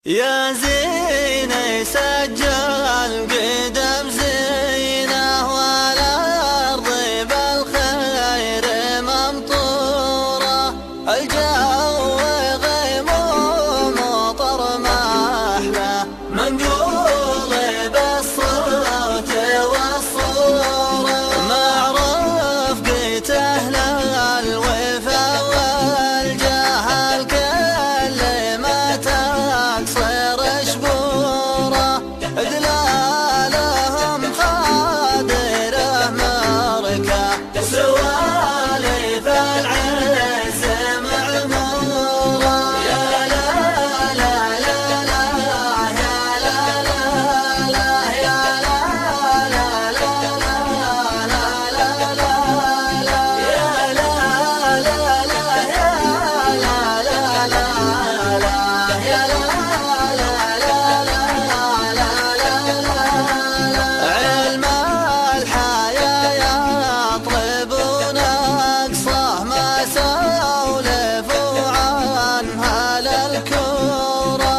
يا زينة سجل قدم زينة والأرض بالخير ممطورة، الجو غيم ومطر محلى منقول بالصوت والصورة، مع رفقة أهل الوفا والجاه الكل ما تقصر شبوره، دلالهم خادره مركه سوالف العز معموره. يا لا لا لا لا يا لا لا لا يا لا لا لا لا لا لا لا يا لا لا لا يا لا لا لا يا لا علم الحياة يطلبون أقصاه ما سولفوا عنها للكورة.